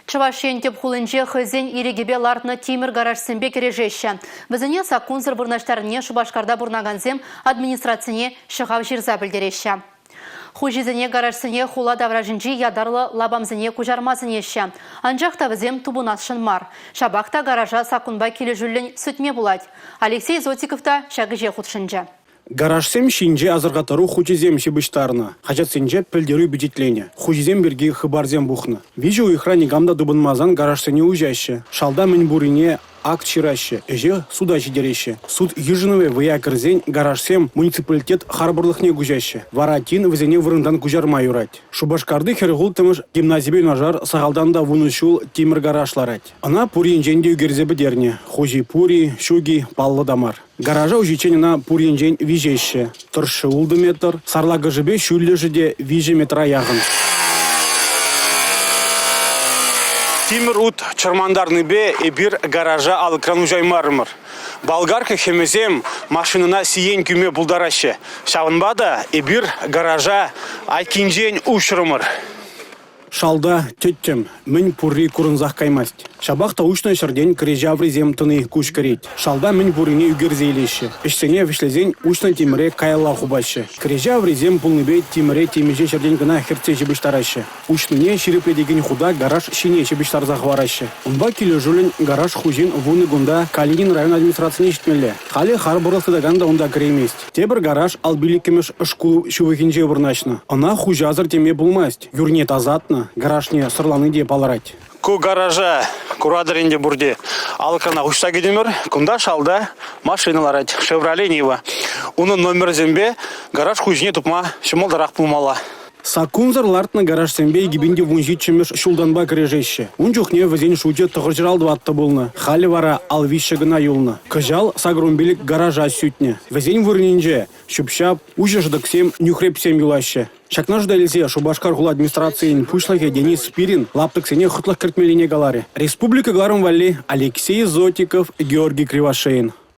Чувашен теп хулынже хызен ирегебе лартны Тимир гаражсембе кережеші. Бізіне сакунзыр бұрнаштарыне Шубашкарда бұрнаганзем администрацияне шығав жерза білдереші. Хужизіне гаражсыне хула давражынжи ядарлы лабамзыне кужармазынеші. Анжақта бізем тубунасшын мар. Шабақта гаража сакунбай келі жүлін сүтме бұлад. Алексей Зотиковта шагыже худшынжа. Гаражсем шинже азырғатару хучизем шибыштарына. Хачатсенже пілдеру бюджетлене. Хучизем берге хыбарзем бухны. Вижу ихрани гамда дубынмазан гаражсене ужаще. Шалда мен бурине акт чираще. Эже суда жидереще. Суд ежинове выя кірзен гаражсем муниципалитет харбырлыхне гужаще. Варатин візене вырындан гужарма юрать. Шубашкарды хергул тымыш гимназибе нажар сағалдан да вунышул Тимир гаражларать. Ана пуринженде үгерзе бідерне. Хужи пури, шуги, паллы дамар. Гаража ужиченена пуринжен вижеще. Тұршы улды метр, сарлага жібе шүллі жіде виже метра яғын. Тимир ут чармандарны бе эбир гаража алыкран ужаймарымыр. Болгарка хемезем машинына сиен күме булдарашы. Шавынбада эбир гаража айкинжен ушрымыр. Шалда теттем, мен пурри курынзақ каймаст. Шабақта ушна шырден крежа врезем тыны куш керет. Шалда мен пуррине үгерзейлеші. Ішсене вишлезен ушна Тимире кайла хубашы. Крежа врезем пулныбе Тимире темеже шырден гына херце жібіштарашы. Ушныне ширипледеген худа гараж шине жібіштарзақ варашы. Унба келі жүлін гараж хужин вуны гунда Калинин район администрацияне жетмелі. Хали хар бұрылсыдаганда онда кіремест. Тебір гараж албилікемеш шкулу шувыхинже вырнашны. Ана хужазыр теме булмаст. Юрне тазатны. Гаражне сырланы де паларать. Ку гаража курадыренде бурде алкана ушта гедемер, кунда шалда машиналарать. Шевроле Нива. Унын номер зембе гараж хужне тупма шымалдарақ пулмала. Сакунзар лартны гараж сембе гибинде вунжит чемеш шулданба кережеще. Унжухне вазен шуде тығыржырал дуатты болны. Хали вара алвище гына юлны. Кажал сагрумбелик гаража сютне. Вазен вырнинже, шупшап, ужаждыксем нюхрепсем юлаще. Шакнаш дәлізе Шубашкар хула администрациян пушлаге Денис Спирин лаптыксене хутлах кіртмеліне галаре. Республика Гларым Валли Алексей Зотиков, Георгий Кривошеин.